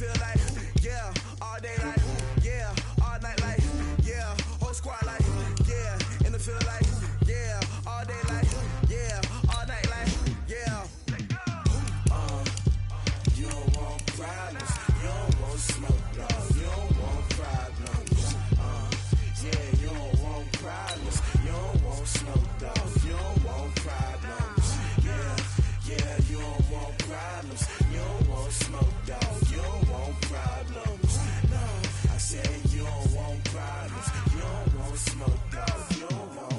field like, yeah, all day like, yeah, all night like, yeah, whole squad like, yeah, in the field like, yeah, all day like, yeah, all night like, yeah. You don't want problems, you don't want smoke, no, you don't want problems. Yeah, you don't want problems, you don't want smoke, dog, you don't want problems. Yeah, you don't want problems, you don't want smoke, dog, you don't want problems. No, I said you don't want problems, you don't want smoke, dog, you don't want.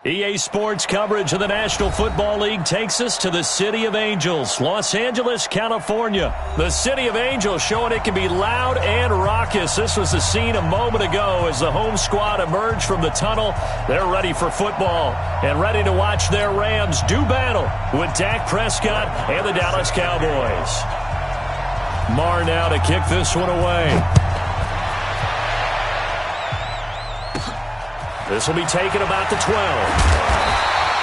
EA Sports coverage of the National Football League takes us to the City of Angels, Los Angeles, California. The City of Angels showing it can be loud and raucous. This was the scene a moment ago as the home squad emerged from the tunnel. They're ready for football and ready to watch their Rams do battle with Dak Prescott and the Dallas Cowboys. Marr now to kick this one away. This will be taken about the 12.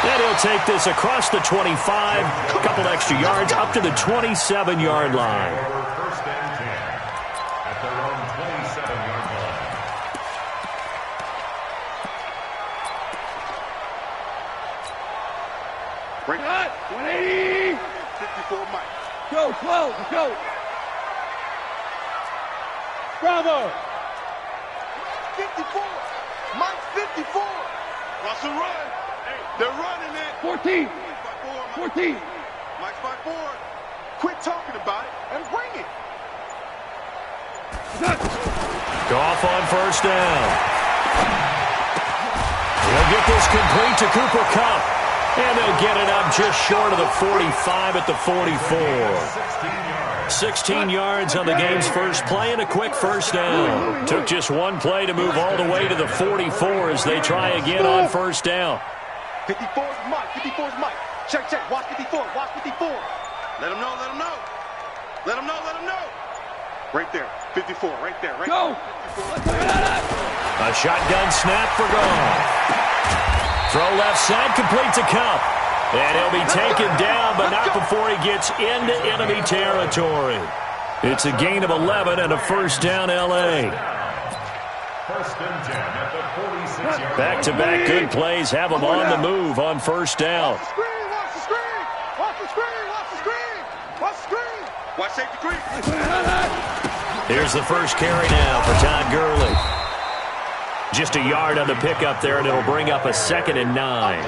And he'll take this across the 25, a couple extra yards, up to the 27-yard line. First and 10 at their own 27-yard line. Bring it. 180. 54, Mike. Go, 12, let's go. Bravo. 54. Mike 54. Russell run. Hey, they're running it. 14. 14. Mike's by 4. Quit talking about it and bring it. Goff on first down. He'll get this complete to Cooper Kupp. And they'll get it up just short of the 45 at the 44. 16 yards on the game's first play and a quick first down. Took just one play to move all the way to the 44 as they try again on first down. 54's Mike. 54's Mike. Check. Watch 54. Watch 54. Let him know. Let him know. Let him know. Let him know. Right there. 54. Right there. Right Go. There. A shotgun snap for Goff. Throw left side, complete to Kupp. And he'll be taken down, but not before he gets into enemy territory. It's a gain of 11 and a first down, L.A. First and 10 at the 46-yard line. Back-to-back good plays have them on the move on first down. Watch the screen, watch the screen, watch the screen, watch the screen, watch the screen. Watch safety screen. Here's the first carry now for Todd Gurley. Just a yard on the pickup there, and it'll bring up a 2nd and 9.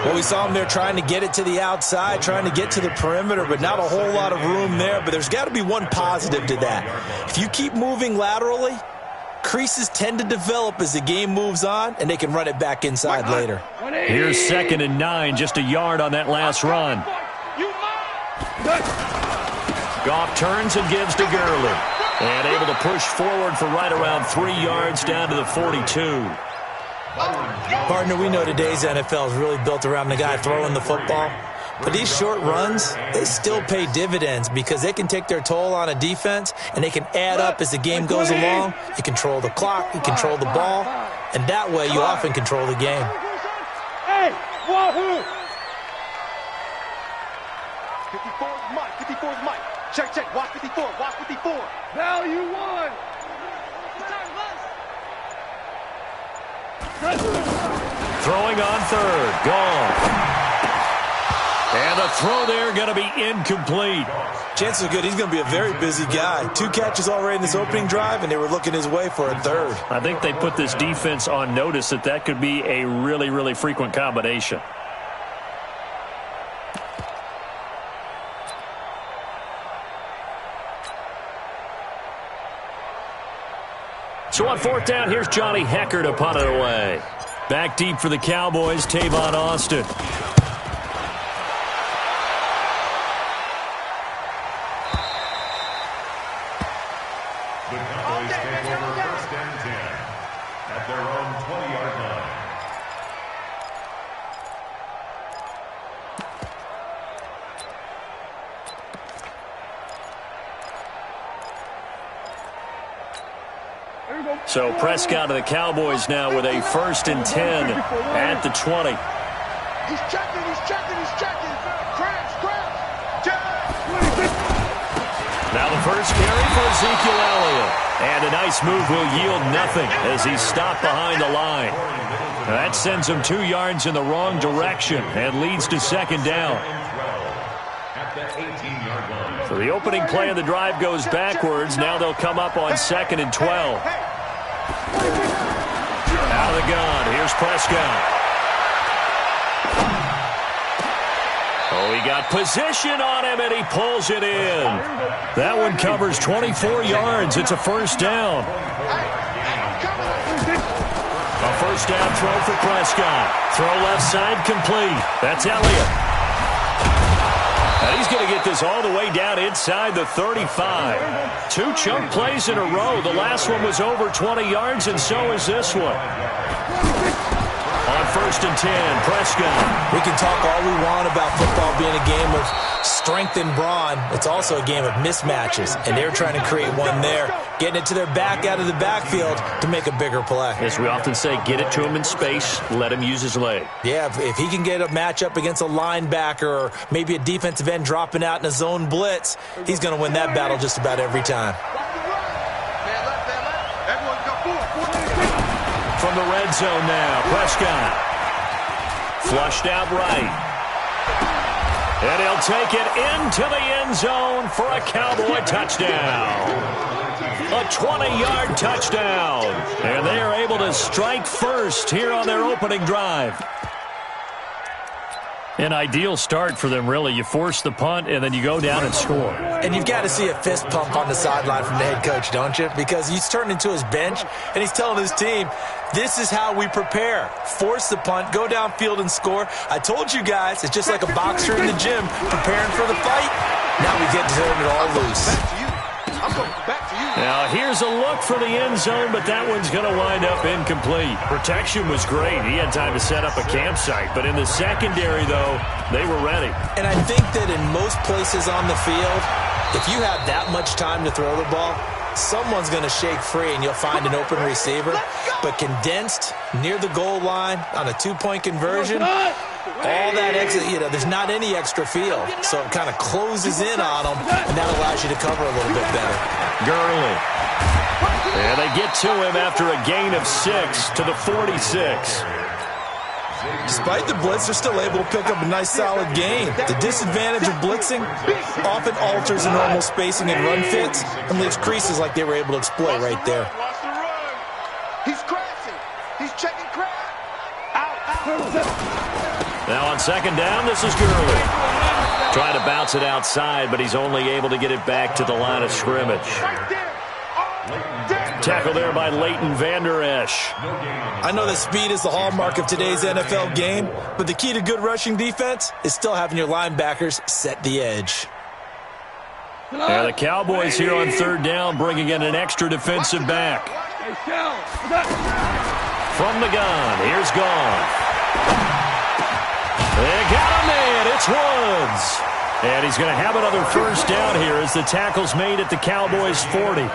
Well, we saw him there trying to get it to the outside, trying to get to the perimeter, but not a whole lot of room there. But there's got to be one positive to that. If you keep moving laterally, creases tend to develop as the game moves on, and they can run it back inside later. Here's 2nd and 9, just a yard on that last run. Goff turns and gives to Gurley. And able to push forward for right around 3 yards down to the 42. Partner, we know today's NFL is really built around the guy throwing the football. But these short runs, they still pay dividends because they can take their toll on a defense, and they can add up as the game goes along. You control the clock, you control the ball, and that way you often control the game. Hey, wahoo! 54's Mike, 54's Mike. Check, watch 54, watch 54. Value 1. Throwing on third, gone. And the throw there going to be incomplete. Chances are good he's going to be a very busy guy. 2 catches already in this opening drive, and they were looking his way for a third. I think they put this defense on notice that could be a really, really frequent combination. So on 4th down, here's Johnny Hecker to punt it away. Back deep for the Cowboys, Tavon Austin. The Cowboys take over 1st and 10 at their own 20-yard line. So Prescott of the Cowboys now with a 1st and 10 at the 20. He's checking. Crash. Now the first carry for Ezekiel Elliott. And a nice move will yield nothing as he's stopped behind the line. That sends him 2 yards in the wrong direction and leads to 2nd down. So the opening play of the drive goes backwards. Now they'll come up on 2nd and 12. Out of the gun. Here's Prescott. Oh, he got position on him, and he pulls it in. That one covers 24 yards. It's a 1st down. A 1st down throw for Prescott. Throw left side complete. That's Elliott. And he's going to get this all the way down inside the 35. 2 chunk plays in a row. The last one was over 20 yards, and so is this one. On 1st and 10, Prescott. We can talk all we want about football being a game of strength and brawn. It's also a game of mismatches, and they're trying to create one there, getting it to their back out of the backfield to make a bigger play. As we often say, get it to him in space, let him use his leg. Yeah, if he can get a matchup against a linebacker or maybe a defensive end dropping out in a zone blitz, he's going to win that battle just about every time. From the red zone now, Prescott. Flushed out right. And he'll take it into the end zone for a Cowboy touchdown. A 20-yard touchdown. And they are able to strike first here on their opening drive. An ideal start for them, really. You force the punt, and then you go down and score. And you've got to see a fist pump on the sideline from the head coach, don't you? Because he's turned into his bench, and he's telling his team, this is how we prepare. Force the punt, go downfield and score. I told you guys, it's just like a boxer in the gym preparing for the fight. Now we get to turn it all loose. I'm going back to you. Now, here's a look for the end zone, but that one's going to wind up incomplete. Protection was great. He had time to set up a campsite, but in the secondary, though, they were ready. And I think that in most places on the field, if you have that much time to throw the ball, someone's going to shake free and you'll find an open receiver. But condensed near the goal line on a 2-point conversion, all that extra, there's not any extra field. So it kind of closes in on them, and that allows you to cover a little bit better. Gurley. And they get to him after a gain of 6 to the 46. Despite the blitz, they're still able to pick up a nice solid gain. The disadvantage of blitzing often alters the normal spacing and run fits and leaves creases like they were able to exploit right there. Watch the run. He's crashing. He's checking crash. Out. Now on 2nd down, this is Gurley. Trying to bounce it outside, but he's only able to get it back to the line of scrimmage. Right there. Tackle there by Leighton Vander Esch. I know that speed is the hallmark of today's NFL game, but the key to good rushing defense is still having your linebackers set the edge. And the Cowboys here on 3rd down, bringing in an extra defensive back. From the gun, here's Goff. They got him in. It's Woods. And he's going to have another 1st down here as the tackle's made at the Cowboys' 40.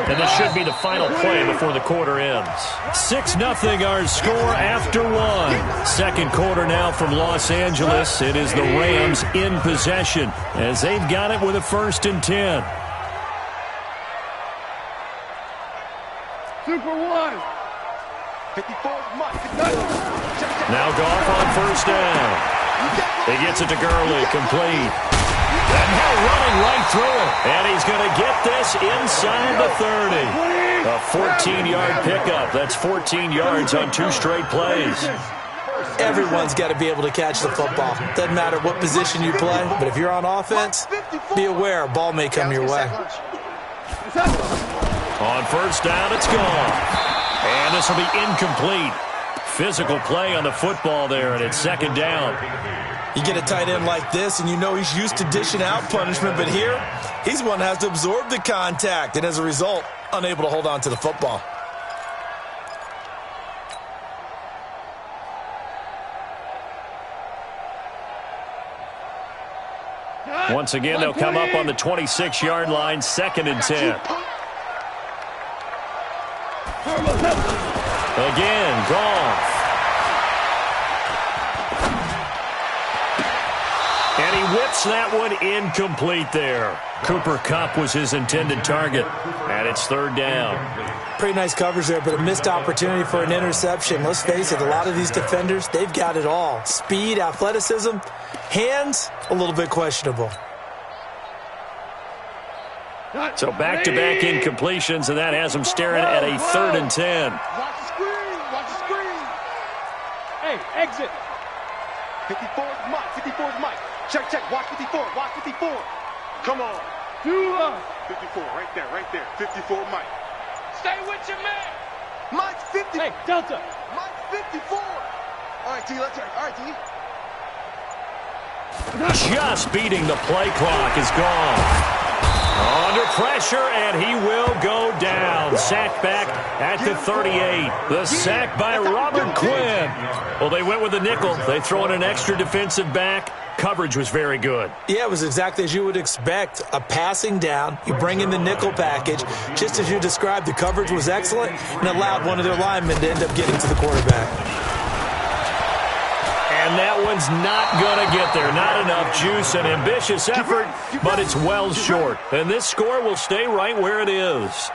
And this should be the final play before the quarter ends. 6-0 our score after 1. 2nd quarter now from Los Angeles. It is the Rams in possession as they've got it with a 1st and 10. Super one. 54 Mike. Now Goff on 1st down. He gets it to Gurley, complete. And now running right through it. And he's going to get this inside the 30. A 14-yard pickup. That's 14 yards on 2 straight plays. Everyone's got to be able to catch the football. Doesn't matter what position you play, but if you're on offense, be aware a ball may come your way. On 1st down, it's gone. And this will be incomplete. Physical play on the football there, and it's 2nd down. You get a tight end like this, and you know he's used to dishing out punishment, but here, he's the one that has to absorb the contact, and as a result, unable to hold on to the football. Once again, they'll come up on the 26-yard line, 2nd and 10. Again, Goff. And he whips that one incomplete there. Cooper Kupp was his intended target, and it's 3rd down. Pretty nice coverage there, but a missed opportunity for an interception. Let's face it, a lot of these defenders, they've got it all. Speed, athleticism, hands, a little bit questionable. So back-to-back incompletions, and that has them staring at a 3rd and 10. Watch the screen. Watch the screen. Hey, exit. 54 is Mike. 54 is Mike. Check, check. Watch 54. Watch 54. Come on. 54, right there, right there. 54, Mike. Stay with your man. Mike's 50. Hey, Delta. Mike's 54. All right, T, let's go. All right, T. Just beating the play clock is gone. Under pressure, and he will go down. Sacked back at the 38. The sack by Robert Quinn. Well, they went with the nickel. They throw in an extra defensive back. Coverage was very good. Yeah, it was exactly as you would expect. A passing down, you bring in the nickel package. Just as you described, the coverage was excellent and allowed one of their linemen to end up getting to the quarterback. And that one's not going to get there. Not enough juice. An ambitious effort, but it's well short. And this score will stay right where it is.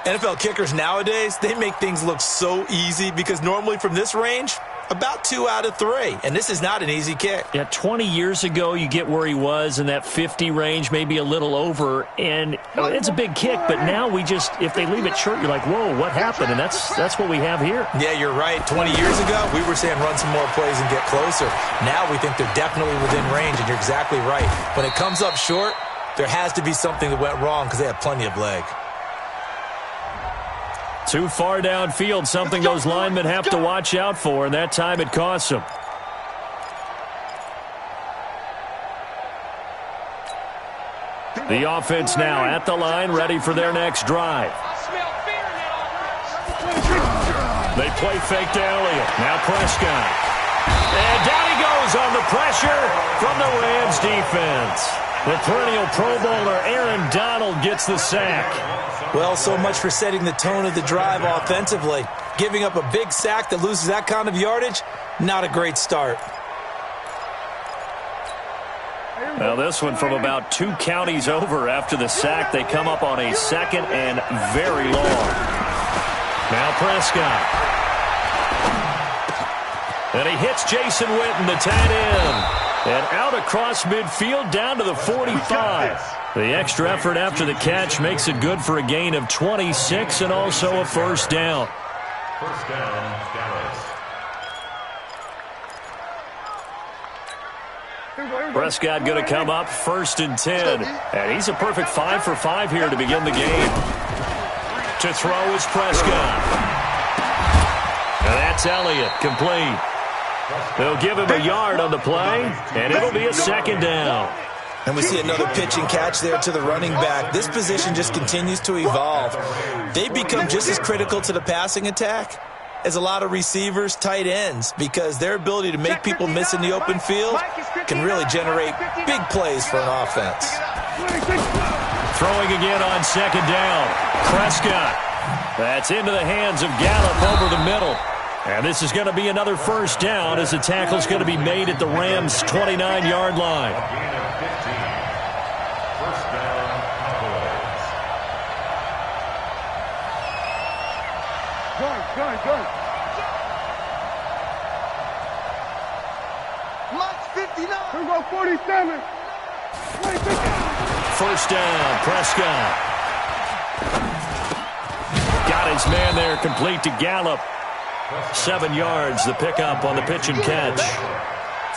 NFL kickers nowadays, they make things look so easy because normally from this range, about 2 out of 3. And this is not an easy kick. Yeah, 20 years ago, you get where he was in that 50 range, maybe a little over. And it's a big kick, but now we just, if they leave it short, you're like, whoa, what happened? And that's what we have here. Yeah, you're right. 20 years ago, we were saying run some more plays and get closer. Now we think they're definitely within range, and you're exactly right. When it comes up short, there has to be something that went wrong because they have plenty of leg. Too far downfield, something those linemen have to watch out for, and that time it costs them. The offense now at the line, ready for their next drive. They play fake to Elliott. Now Prescott. And down he goes on the pressure from the Rams defense. The perennial Pro Bowler Aaron Donald gets the sack. Well, so much for setting the tone of the drive offensively. Giving up a big sack that loses that kind of yardage, not a great start. Now this one from about 2 counties over after the sack. They come up on a 2nd and very long. Now Prescott. And he hits Jason Witten, the tight end. And out across midfield down to the 45. The extra effort after the catch makes it good for a gain of 26 and also a 1st down. First down, Dallas. Prescott going to come up 1st and 10. And he's a perfect 5 for 5 here to begin the game. To throw is Prescott. And that's Elliott, complete. They'll give him a yard on the play, and it'll be a 2nd down. And we see another pitch and catch there to the running back. This position just continues to evolve. They've become just as critical to the passing attack as a lot of receivers, tight ends, because their ability to make people miss in the open field can really generate big plays for an offense. Throwing again on 2nd down. Prescott. That's into the hands of Gallup over the middle. And this is going to be another 1st down as the tackle's going to be made at the Rams' 29-yard line. Gain of 15. First down, Cowboys. Gun. Mike's 59. Here we go, 47. 1st down, Prescott. Got his man there, complete to Gallup. 7 yards, the pickup on the pitch and catch.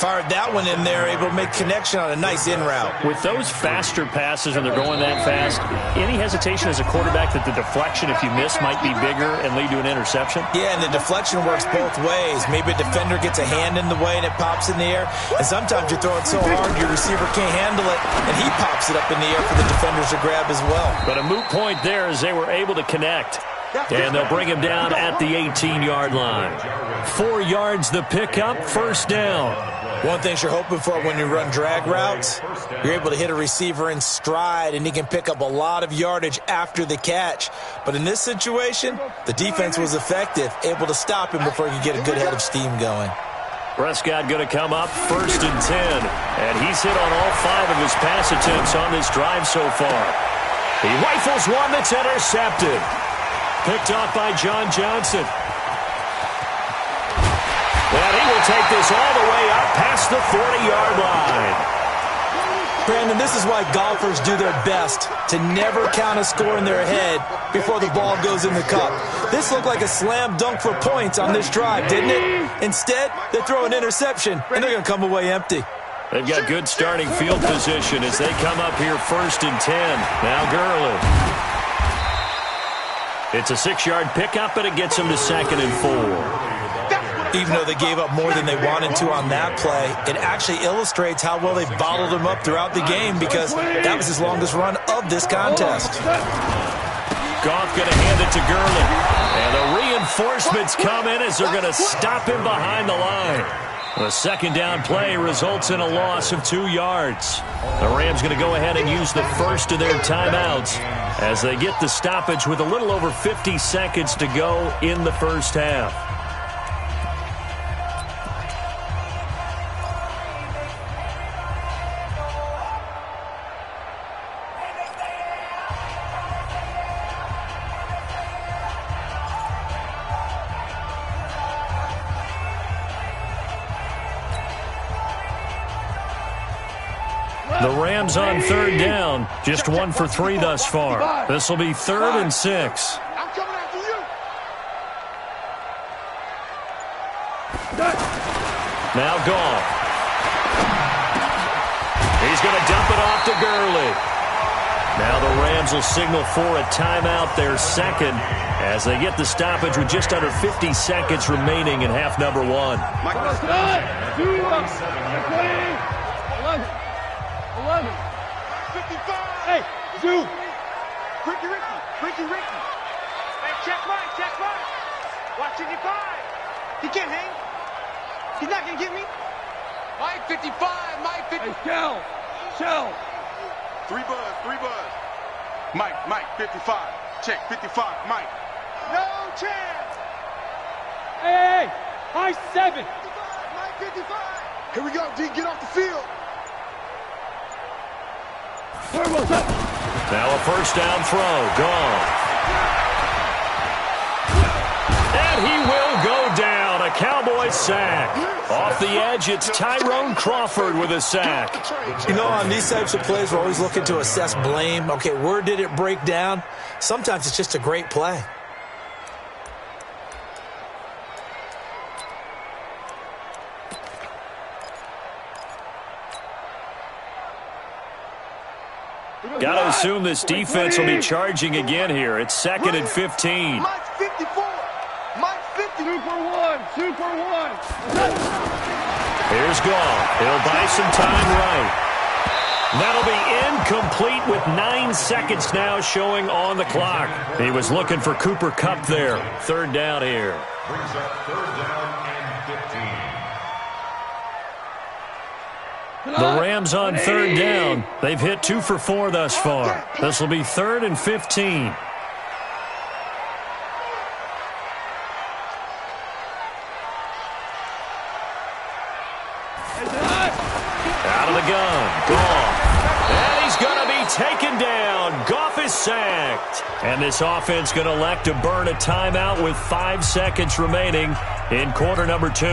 Fired that one in there, able to make connection on a nice in route. With those faster passes and they're going that fast, any hesitation as a quarterback that the deflection, if you miss, might be bigger and lead to an interception? Yeah, and the deflection works both ways. Maybe a defender gets a hand in the way and it pops in the air. And sometimes you throw it so hard your receiver can't handle it, and he pops it up in the air for the defenders to grab as well. But a moot point there as they were able to connect. And they'll bring him down at the 18-yard line. 4 yards the pickup, 1st down. One thing you're hoping for when you run drag routes, you're able to hit a receiver in stride, and he can pick up a lot of yardage after the catch. But in this situation, the defense was effective, able to stop him before he could get a good head of steam going. Prescott going to come up 1st and 10, and he's hit on all 5 of his pass attempts on this drive so far. He rifles one that's intercepted. Picked off by John Johnson. And he will take this all the way up past the 40-yard line. Brandon, this is why golfers do their best to never count a score in their head before the ball goes in the cup. This looked like a slam dunk for points on this drive, didn't it? Instead, they throw an interception, and they're going to come away empty. They've got good starting field position as they come up here 1st and 10. Now Gurley. It's a 6-yard pickup, and it gets them to 2nd and 4. Even though they gave up more than they wanted to on that play, it actually illustrates how well they bottled him up throughout the game because that was his longest run of this contest. Goff going to hand it to Gurley. And the reinforcements come in as they're going to stop him behind the line. The 2nd down play results in a loss of 2 yards. The Rams going to go ahead and use the first of their timeouts as they get the stoppage with a little over 50 seconds to go in the first half. The Rams on 3rd down, just 1 for 3 thus far. This will be 3rd and 6. I'm coming after you. Now Goff. He's going to dump it off to Gurley. Now the Rams will signal for a timeout, their 2nd, as they get the stoppage with just under 50 seconds remaining in half number 1. Michael, 11. 55. Hey, Zoo. Ricky. Hey, check right. Watch 55. He can't hang. He's not going to get me. Mike 55. Hey, Shell. 3 buzz. Mike, 55. Check, 55. Mike. No chance. Hey, high 7. 55. Mike, 55. Here we go, D. Get off the field. Now a 1st down throw. Gone. And he will go down. A Cowboy sack. Off the edge, it's Tyrone Crawford with a sack. You know, on these types of plays, we're always looking to assess blame. Okay, where did it break down? Sometimes it's just a great play. Got to assume this defense will be charging again here. It's 2nd and 15. Mike 54. Mike 50. 2 for 1. Here's Goff. He'll buy some time right. That'll be incomplete with 9 seconds now showing on the clock. He was looking for Cooper Kupp there. 3rd down here. Brings up 3rd down and 15. The Rams on 3rd down. They've hit 2 for 4 thus far. This will be 3rd and 15. Out of the gun. Goff. And he's going to be taken down. Goff is sacked. And this offense going to elect to burn a timeout with 5 seconds remaining in quarter number 2.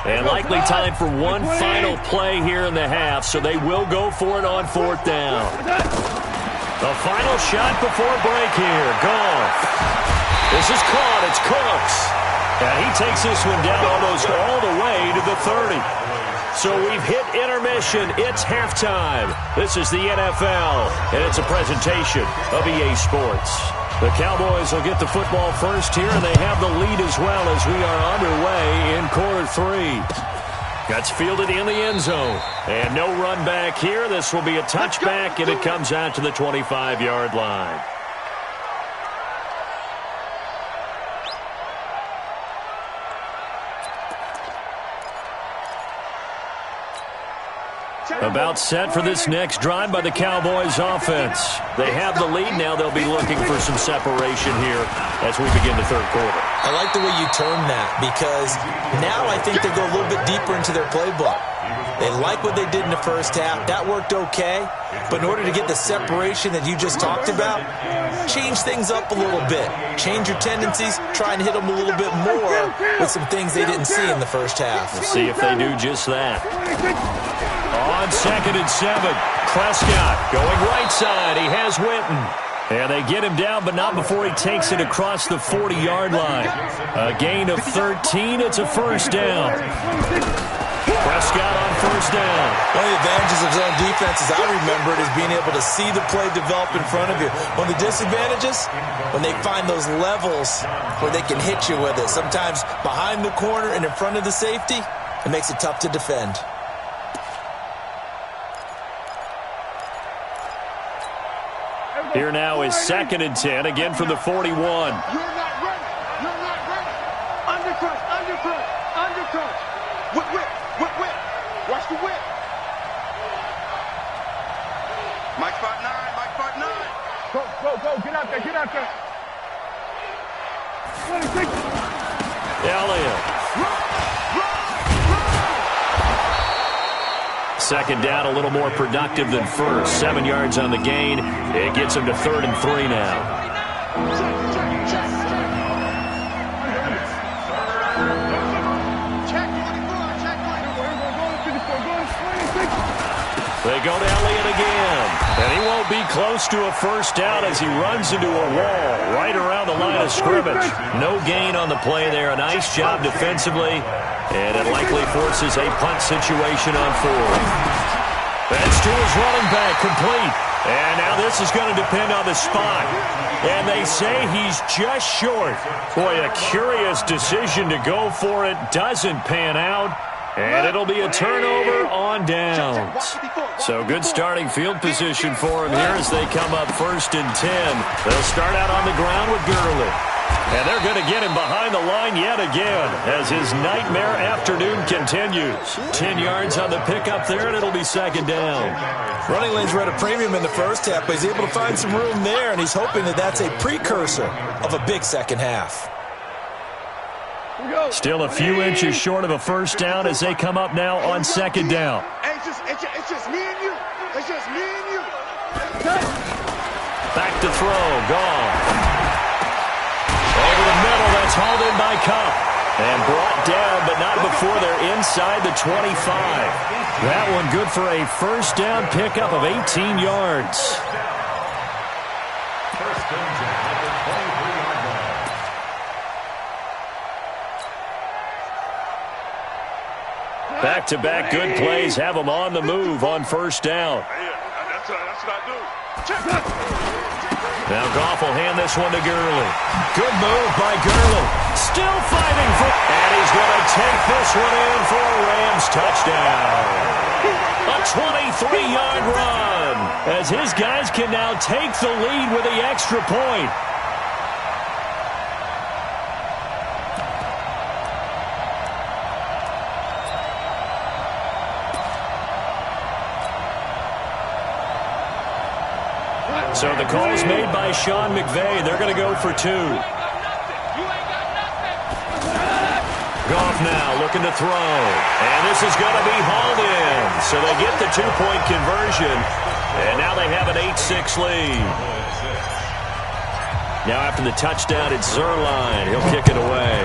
And likely time for one final play here in the half, so they will go for it on 4th down. The final shot before break here. Goff. This is caught. It's Cooks. And he takes this one down almost all the way to the 30. So we've hit intermission. It's halftime. This is the NFL, and it's a presentation of EA Sports. The Cowboys will get the football first here, and they have the lead as well as we are underway in quarter 3. That's fielded in the end zone. And no run back here. This will be a touchback, and it comes out to the 25-yard line. About set for this next drive by the Cowboys offense. They have the lead now. They'll be looking for some separation here as we begin the third quarter. I like the way you term that because now I think they go a little bit deeper into their playbook. They like what they did in the first half. That worked okay. But in order to get the separation that you just talked about, change things up a little bit. Change your tendencies. Try and hit them a little bit more with some things they didn't see in the first half. We'll see if they do just that. On 2nd and 7, Prescott going right side. He has Witten. And they get him down, but not before he takes it across the 40-yard line. A gain of 13. It's a first down. Prescott on first down. One of the advantages of zone defense, as I remember it, is being able to see the play develop in front of you. One of the disadvantages, when they find those levels where they can hit you with it. Sometimes behind the corner and in front of the safety, it makes it tough to defend. Here now is 2nd and 10, again from the 41. You're not ready. You're not ready. Undercut, undercut, undercut. Whip, whip, whip, whip. Watch the whip. Mike 5'9", Mike 5'9". Go, go, go. Get out there, get out there. 26. Elliott. Second down, a little more productive than first. 7 yards on the gain. It gets him to 3rd and 3 now. They go to Elliott again. And he won't be close to a first down as he runs into a wall right around the line of scrimmage. No gain on the play there. A nice job defensively. And it likely forces a punt situation on 4th. That's to his running back, complete. And now this is going to depend on the spot. And they say he's just short. Boy, a curious decision to go for it. Doesn't pan out. And it'll be a turnover on downs. So good starting field position for him here as they come up 1st and 10. They'll start out on the ground with Gurley. And they're going to get him behind the line yet again as his nightmare afternoon continues. 10 yards on the pickup there, and it'll be 2nd down. Running lanes were at a premium in the first half, but he's able to find some room there, and he's hoping that that's a precursor of a big second half. Still a few inches short of a first down as they come up now on 2nd down. It's just me and you. It's just me and you. Back to throw. Gone. Over the middle. That's hauled in by Cup. And brought down, but not before they're inside the 25. That one good for a first down pickup of 18 yards. First and 10 at the 23-yard line. Back-to-back good plays have them on the move on first down. That's what I do. Now Goff will hand this one to Gurley. Good move by Gurley. Still fighting for... And he's going to take this one in for a Rams touchdown. A 23-yard run as his guys can now take the lead with the extra point. So the call's made by Sean McVay. They're going to go for 2. Goff now looking to throw. And this is going to be hauled in. So they get the 2-point conversion. And now they have an 8-6 lead. Now after the touchdown, it's Zerline. He'll kick it away.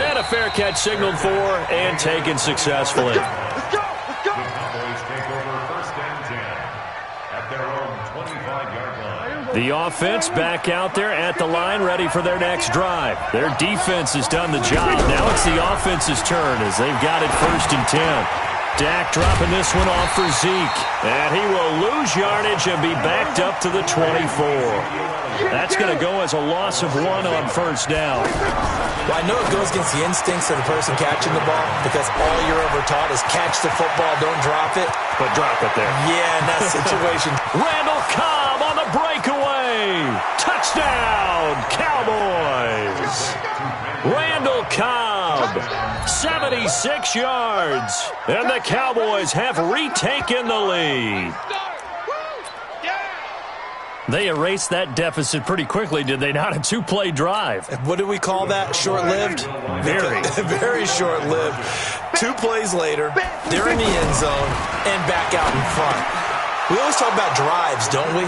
And a fair catch signaled for and taken successfully. The offense back out there at the line, ready for their next drive. Their defense has done the job. Now it's the offense's turn as they've got it 1st and 10. Dak dropping this one off for Zeke. And he will lose yardage and be backed up to the 24. That's going to go as a loss of 1 on first down. Well, I know it goes against the instincts of the person catching the ball because all you're ever taught is catch the football, don't drop it. But drop it there. Yeah, in that situation. Randall Cobb on the breakaway. Touchdown, Cowboys. Randall Cobb 76 yards. And the Cowboys have retaken the lead. They erased that deficit pretty quickly, did they not? A two-play drive. What do we call that? Short-lived? Very. Very short-lived. 2 plays later, they're in the end zone and back out in front. We always talk about drives, don't we?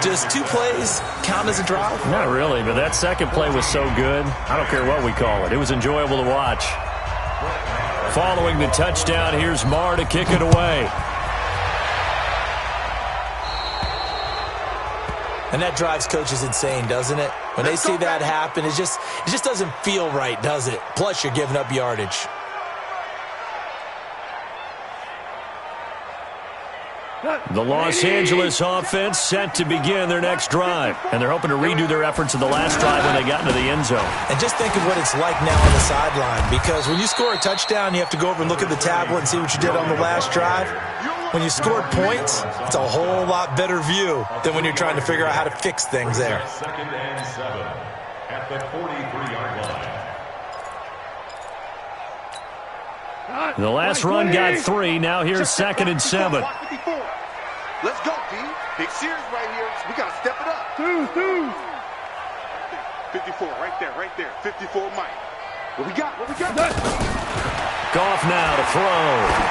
Does 2 plays count as a drive? Not really, but that second play was so good. I don't care what we call it. It was enjoyable to watch. Following the touchdown, here's Marr to kick it away. And that drives coaches insane, doesn't it? When they see that happen, it just doesn't feel right, does it? Plus, you're giving up yardage. The Los Angeles offense set to begin their next drive. And they're hoping to redo their efforts of the last drive when they got into the end zone. And just think of what it's like now on the sideline. Because when you score a touchdown, you have to go over and look at the tablet and see what you did on the last drive. When you scored points, it's a whole lot better view than when you're trying to figure out how to fix things there. 2nd and 7 at the 43-yard line. The last run got 3. Now here's 2nd and 7. Let's go, D. Big series right here. We got to step it up. 54, right there. 54, Mike. What we got? Goff now to throw.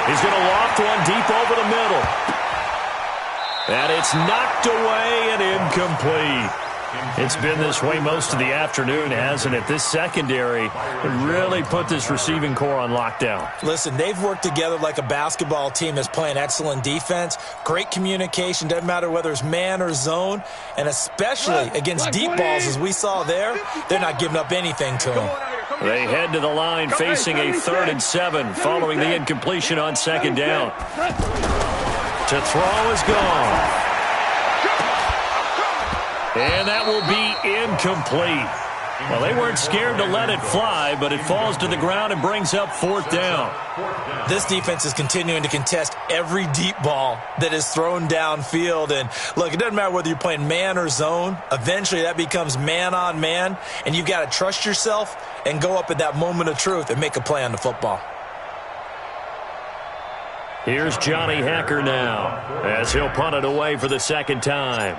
He's going to loft one deep over the middle. And it's knocked away and incomplete. It's been this way most of the afternoon, hasn't it? This secondary really put this receiving core on lockdown. Listen, they've worked together like a basketball team that's playing excellent defense. Great communication. Doesn't matter whether it's man or zone. And especially against deep balls, as we saw there, they're not giving up anything to them. They head to the line facing a 3rd and 7 following the incompletion on 2nd down. To throw is gone. And that will be incomplete. Well, they weren't scared to let it fly, but it falls to the ground and brings up 4th down. This defense is continuing to contest every deep ball that is thrown downfield. And, look, it doesn't matter whether you're playing man or zone. Eventually, that becomes man-on-man, and you've got to trust yourself and go up at that moment of truth and make a play on the football. Here's Johnny Hacker now as he'll punt it away for the 2nd time.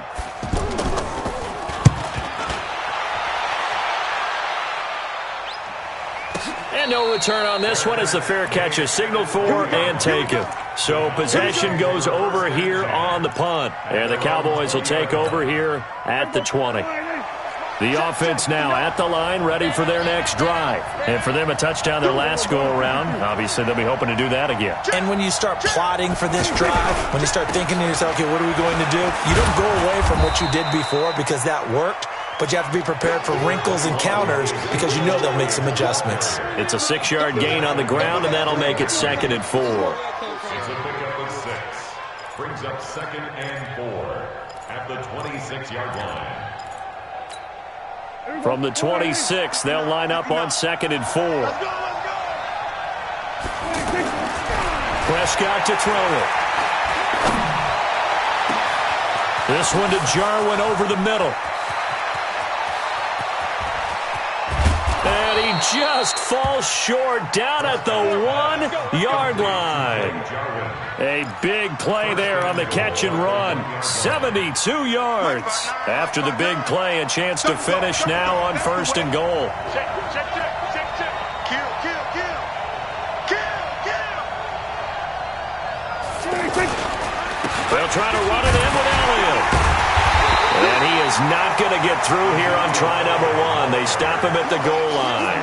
And no return on this one as the fair catch is signaled for and taken. So possession goes over here on the punt. And the Cowboys will take over here at the 20. The offense now at the line, ready for their next drive. And for them, a touchdown their last go-around. Obviously, they'll be hoping to do that again. And when you start plotting for this drive, when you start thinking to yourself, okay, what are we going to do? You don't go away from what you did before because that worked. But you have to be prepared for wrinkles and counters because you know they'll make some adjustments. It's a 6-yard gain on the ground, and that'll make it 2nd and 4. It's a pickup of 6. Brings up 2nd and 4 at the 26-yard line. From the 26, they'll line up on 2nd and 4. Prescott to throw it. This one to Jarwin over the middle. And he just falls short down at the 1-yard line. A big play there on the catch and run. 72 yards. After the big play, a chance to finish now on 1st and goal. They'll try to run it in with Elliott. And he is not going to get through here on try number 1. They stop him at the goal line.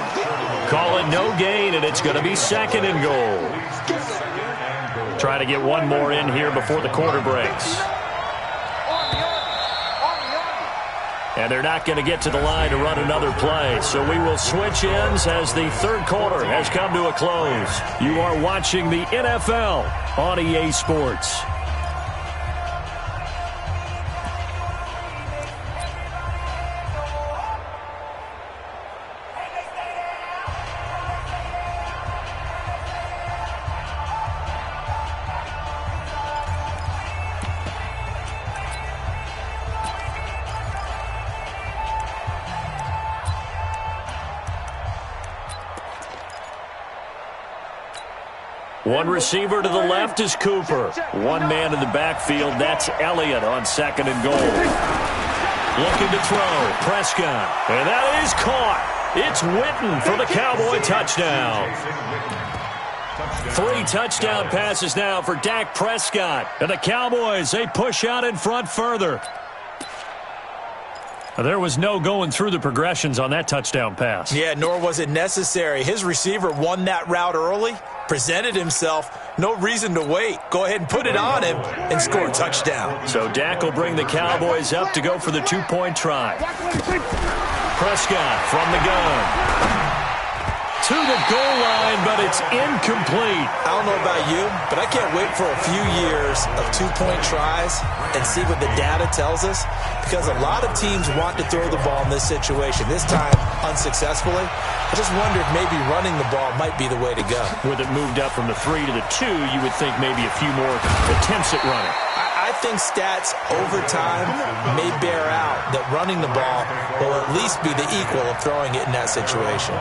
Call it no gain, and it's going to be 2nd and goal. Try to get one more in here before the quarter breaks. And they're not going to get to the line to run another play. So we will switch ends as the 3rd quarter has come to a close. You are watching the NFL on EA Sports. One receiver to the left is Cooper. One man in the backfield, that's Elliott on 2nd and goal. Looking to throw, Prescott. And that is caught. It's Witten for the Cowboy touchdown. 3 touchdown passes now for Dak Prescott. And the Cowboys, they push out in front further. There was no going through the progressions on that touchdown pass. Yeah, nor was it necessary. His receiver won that route early, presented himself, no reason to wait. Go ahead and put it on him and score a touchdown. So Dak will bring the Cowboys up to go for the 2-point try. Prescott from the gun. To the goal line, but it's incomplete. I don't know about you, but I can't wait for a few years of 2-point tries and see what the data tells us, because a lot of teams want to throw the ball in this situation, this time unsuccessfully. I just wonder if maybe running the ball might be the way to go. With it moved up from the 3 to the 2, you would think maybe a few more attempts at running. I think stats over time may bear out that running the ball will at least be the equal of throwing it in that situation.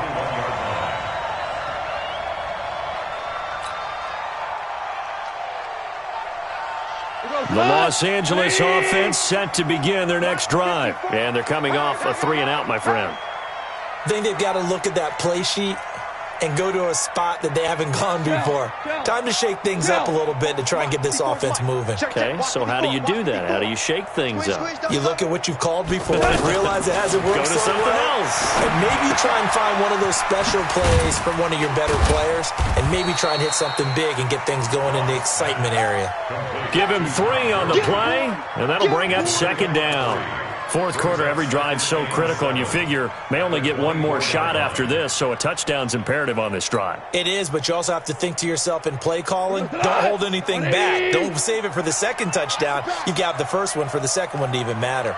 The Los Angeles offense set to begin their next drive. And they're coming off a 3-and-out, my friend. I think they've got to look at that play sheet and go to a spot that they haven't gone before. Time to shake things up a little bit to try and get this offense moving. Okay, so how do you do that? How do you shake things up? You look at what you've called before and realize it hasn't worked Go to so something well. else. And maybe try and find one of those special plays from one of your better players, and maybe try and hit something big and get things going in the excitement area. Give him 3 on the play, and that'll bring up 2nd down. 4th quarter, every drive's so critical, and you figure may only get one more shot after this, so a touchdown's imperative on this drive. It is, but you also have to think to yourself in play calling, don't hold anything back. Don't save it for the 2nd touchdown. You got the first one for the 2nd one to even matter.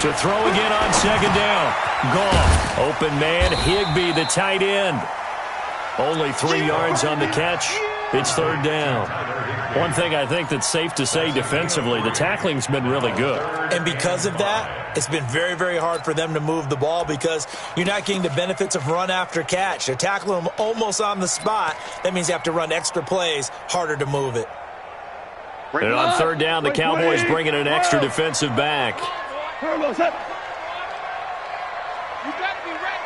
To throw again on 2nd down. Goff, open man, Higbee, the tight end. Only 3 yards on the catch. It's 3rd down. One thing I think that's safe to say defensively, the tackling's been really good. And because of that, it's been very, very hard for them to move the ball because you're not getting the benefits of run after catch. They're tackling them almost on the spot. That means you have to run extra plays, harder to move it. And on 3rd down, the Cowboys bringing an extra defensive back. You got to be ready.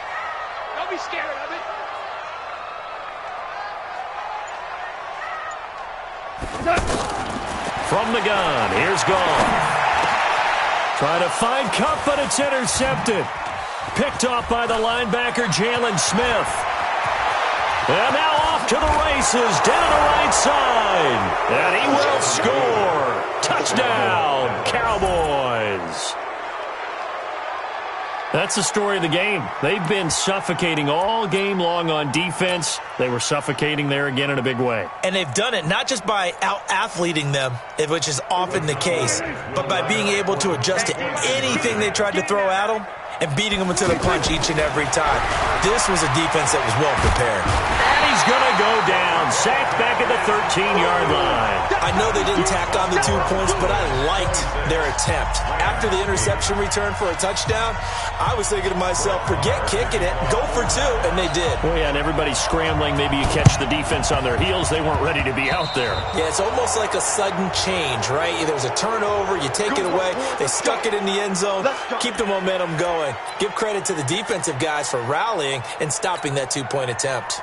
Don't be scared of it. From the gun, here's Goff. Trying to find Cup, but it's intercepted. Picked off by the linebacker, Jalen Smith. And now off to the races, down the right side. And he will score. Touchdown, Cowboys. That's the story of the game. They've been suffocating all game long on defense. They were suffocating there again in a big way. And they've done it not just by out-athleting them, which is often the case, but by being able to adjust to anything they tried to throw at them and beating them into the punch each and every time. This was a defense that was well prepared. And he's going to go down. Sacked back at the 13-yard line. I know they didn't tack on the 2 points, but I liked their attempt. After the interception return for a touchdown, I was thinking to myself, forget kicking it, go for 2, and they did. Well, yeah, and everybody's scrambling. Maybe you catch the defense on their heels. They weren't ready to be out there. Yeah, it's almost like a sudden change, right? There's a turnover, you take it away, they stuck it in the end zone, keep the momentum going. Give credit to the defensive guys for rallying and stopping that 2-point attempt.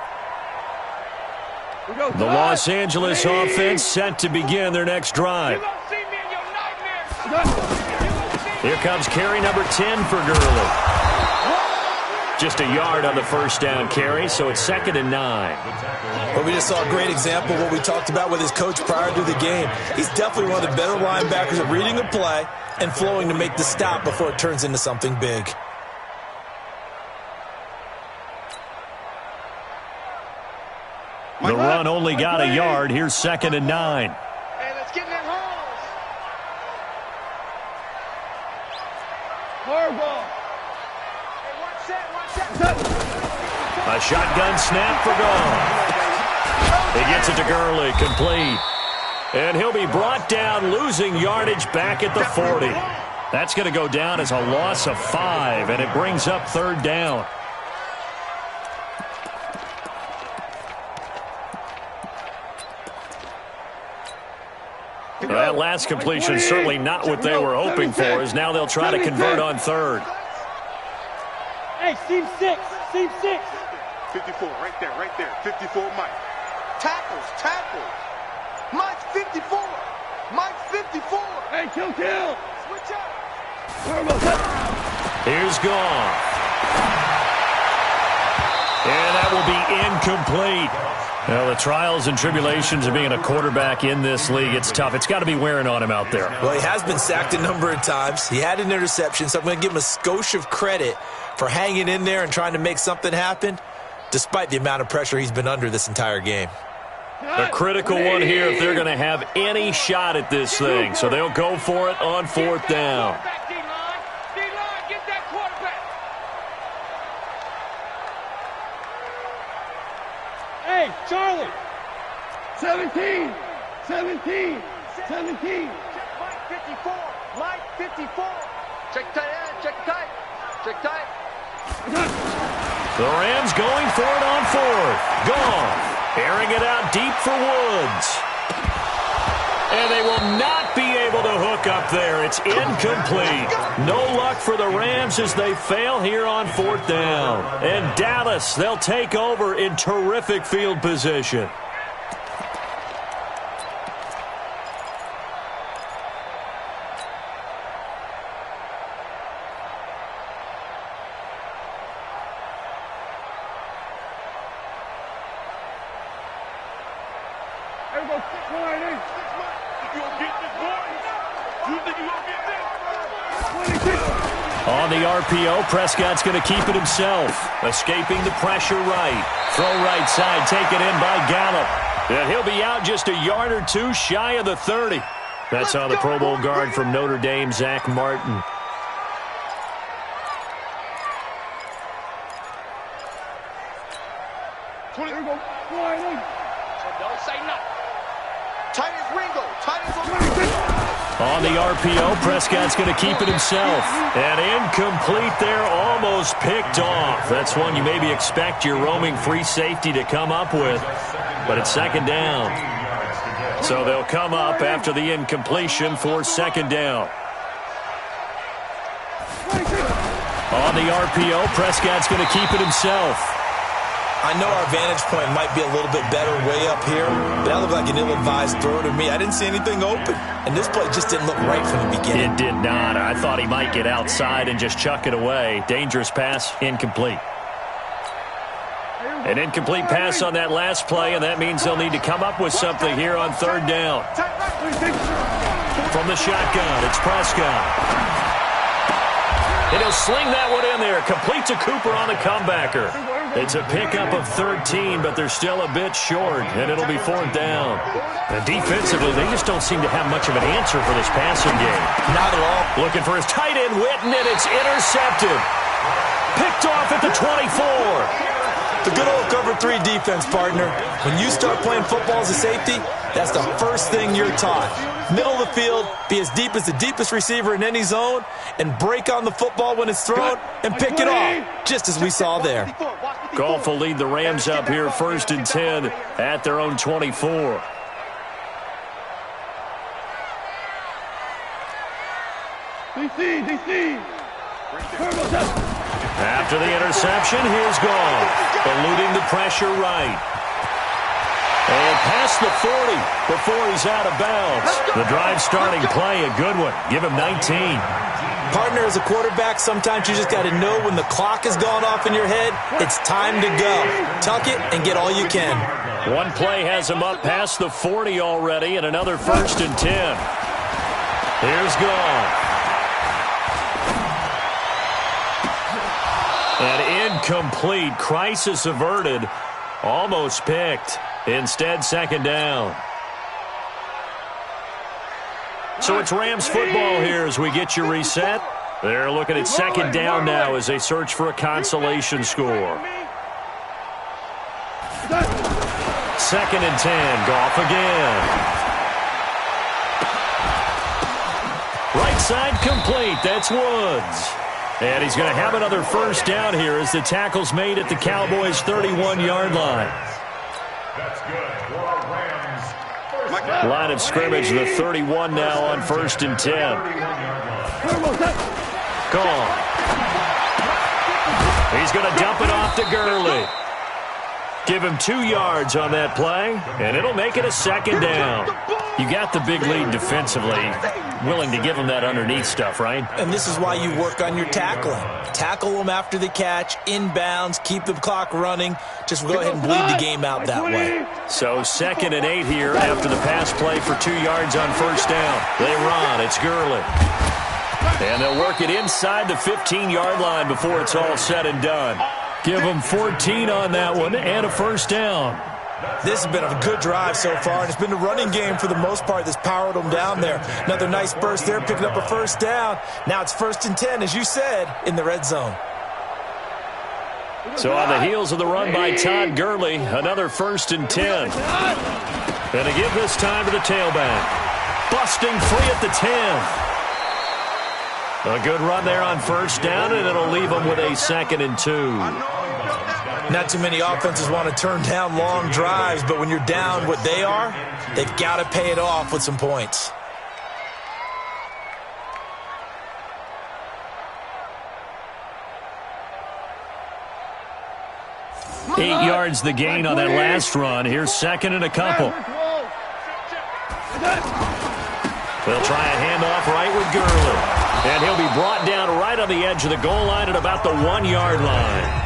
The Los Angeles offense set to begin their next drive. Here comes carry number 10 for Gurley. Just a yard on the 1st down carry, so it's 2nd and 9. Well, we just saw a great example of what we talked about with his coach prior to the game. He's definitely one of the better linebackers at reading a play and flowing to make the stop before it turns into something big. The run only got a yard. Here's 2nd and 9. Hey, let's get in that holes. Horrible. Hey, watch that. A shotgun snap for Goff. He gets it to Gurley, complete. And he'll be brought down, losing yardage back at the 40. That's going to go down as a loss of 5, and it brings up 3rd down. Well, that last completion certainly not what they were hoping for, as now they'll try to convert on 3rd. Hey, seam 6, seam 6. 54, right there, 54, Mike. Tackles. Mike's 54. Mike's 54. Hey, kill. Switch up. Here's Goff. And that will be incomplete. Well, the trials and tribulations of being a quarterback in this league, it's tough. It's got to be wearing on him out there. Well, he has been sacked a number of times. He had an interception, so I'm going to give him a skosh of credit for hanging in there and trying to make something happen, despite the amount of pressure he's been under this entire game. A critical one here if they're going to have any shot at this thing. So they'll go for it on 4th down. D-line, get that quarterback. Hey, Charlie. 17. Mike 54. Mike 54. Check tight end. Check tight. The Rams going for it on 4th. Gone. Airing it out deep for Woods. And they will not be able to hook up there. It's incomplete. No luck for the Rams as they fail here on 4th down. And Dallas, they'll take over in terrific field position. On the RPO, Prescott's going to keep it himself. Escaping the pressure right. Throw right side, taken in by Gallup. And he'll be out just a yard or two shy of the 30. That's on the Pro Bowl guard from Notre Dame, Zach Martin. Don't say nothing. Tight as Ringo. On the RPO, Prescott's going to keep it himself. And incomplete there, almost picked off. That's one you maybe expect your roaming free safety to come up with. But it's 2nd down. So they'll come up after the incompletion for 2nd down. On the RPO, Prescott's going to keep it himself. I know our vantage point might be a little bit better way up here, but that looked like an ill-advised throw to me. I didn't see anything open, and this play just didn't look right from the beginning. It did not. I thought he might get outside and just chuck it away. Dangerous pass, incomplete. An incomplete pass on that last play, and that means they'll need to come up with something here on 3rd down. From the shotgun, it's Prescott. And he'll sling that one in there. Complete to Cooper on the comebacker. It's a pickup of 13, but they're still a bit short, and it'll be 4th down. And defensively, they just don't seem to have much of an answer for this passing game. Not at all. Looking for his tight end, Witten, and it's intercepted. Picked off at the 24. The good old cover 3 defense, partner. When you start playing football as a safety, that's the first thing you're taught. Middle of the field, be as deep as the deepest receiver in any zone, and break on the football when it's thrown and pick it off, just as we saw there. Goff will lead the Rams up here 1st and 10 at their own 24. DC. After the interception, here's Goff, eluding the pressure right. And past the 40 before he's out of bounds. The drive starting play, a good one. Give him 19. Partner, as a quarterback, sometimes you just got to know when the clock has gone off in your head, it's time to go. Tuck it and get all you can. One play has him up past the 40 already, and another 1st and 10. Here's Goff. And incomplete. Crisis averted. Almost picked. Instead, 2nd down. So it's Rams football here as we get you reset. They're looking at 2nd down now as they search for a consolation score. 2nd and 10. Goff again. outside, complete. That's Woods. And he's going to have another first down here as the tackle's made at the Cowboys' 31-yard line. That's good for Rams. Line of scrimmage, the 31 now on 1st and 10. Gone. He's going to dump it off to Gurley. Give him 2 yards on that play, and it'll make it a 2nd down. You got the big lead defensively. Willing to give him that underneath stuff, right? And this is why you work on your tackling. Tackle them after the catch, inbounds, keep the clock running. Just go ahead and bleed the game out that way. So 2nd and 8 here after the pass play for 2 yards on 1st down. They run. It's Gurley. And they'll work it inside the 15-yard line before it's all said and done. Give them 14 on that one and a 1st down. This has been a good drive so far, and it's been the running game for the most part that's powered them down there. Another nice burst there, picking up a 1st down. Now it's 1st and 10, as you said, in the red zone. So on the heels of the run by Todd Gurley, another 1st and 10. And to give this time to the tailback. Busting free at the 10. A good run there on 1st down, and it'll leave them with a 2nd and 2. Not too many offenses want to turn down long drives, but when you're down what they are, they've got to pay it off with some points. Eight yards the gain on that last run. Here's 2nd and a couple. They'll try a handoff right with Gurley. And he'll be brought down right on the edge of the goal line at about the 1-yard line.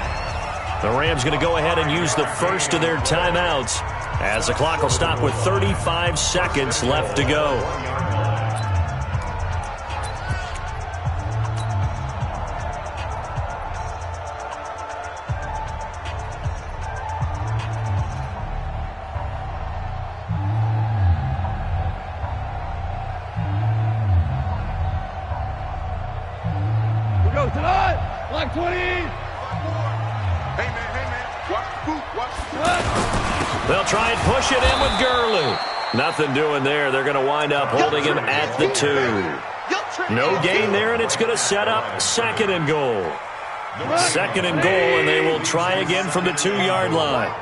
The Rams going to go ahead and use the first of their timeouts as the clock will stop with 35 seconds left to go. We go tonight, like 20. Hey, man, watch the boot, watch the boot. They'll try and push it in with Gurley. Nothing doing there. They're going to wind up holding him at the 2. No gain there, and it's going to set up 2nd and goal. 2nd and goal, and they will try again from the 2-yard line.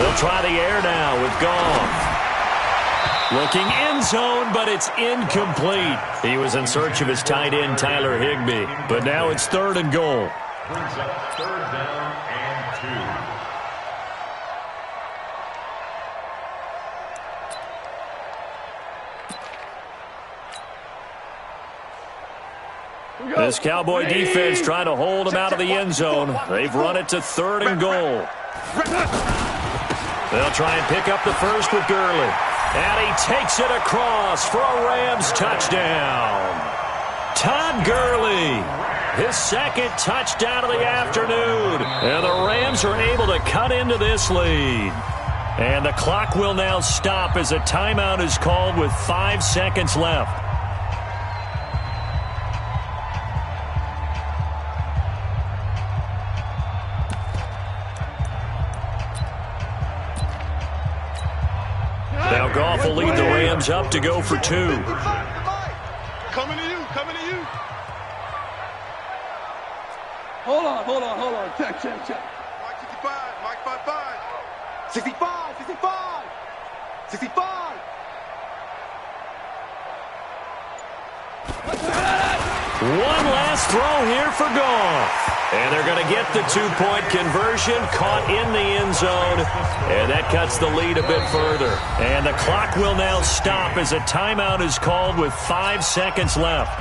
They'll try the air now with Goff. Looking end zone, but it's incomplete. He was in search of his tight end, Tyler Higbee. But now it's 3rd and goal. Brings up 3rd down and 2. This Cowboy defense trying to hold him out of the end zone. They've run it to 3rd and goal. They'll try and pick up the first with Gurley. And he takes it across for a Rams touchdown. Todd Gurley, his 2nd touchdown of the afternoon. And the Rams are able to cut into this lead. And the clock will now stop as a timeout is called with 5 seconds left. Now Goff will lead the Rams up to go for 2. Coming to you, coming to you. Hold on. Check. Mike 65, Mike 55. 65. 1 last throw here for Goff. And they're going to get the 2-point conversion, caught in the end zone. And that cuts the lead a bit further. And the clock will now stop as a timeout is called with 5 seconds left.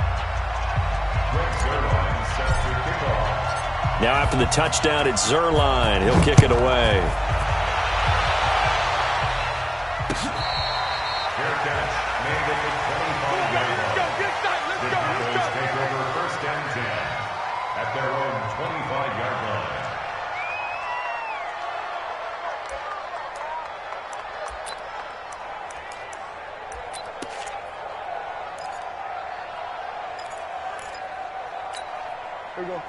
Now after the touchdown, it's Zerline. He'll kick it away. At their own 25-yard line.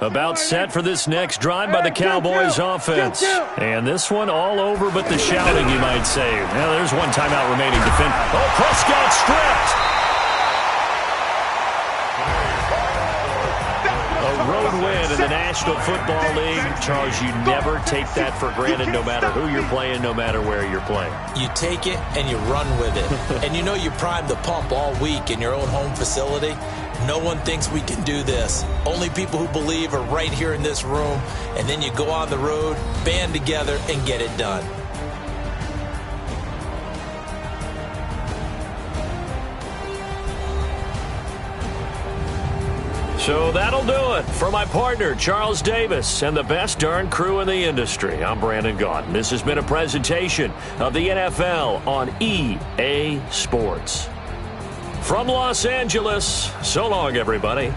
About set for this next drive by the Cowboys offense. And this one all over but the shouting, you might say. Now, there's one timeout remaining to defend. Oh, Prescott stripped. A road win in the National Football League. Charles, you never take that for granted no matter who you're playing, no matter where you're playing. You take it and you run with it. And you know you primed the pump all week in your own home facility. No one thinks we can do this. Only people who believe are right here in this room. And then you go on the road, band together, and get it done. So that'll do it for my partner, Charles Davis, and the best darn crew in the industry. I'm Brandon Gaudin. This has been a presentation of the NFL on EA Sports. From Los Angeles, so long, everybody.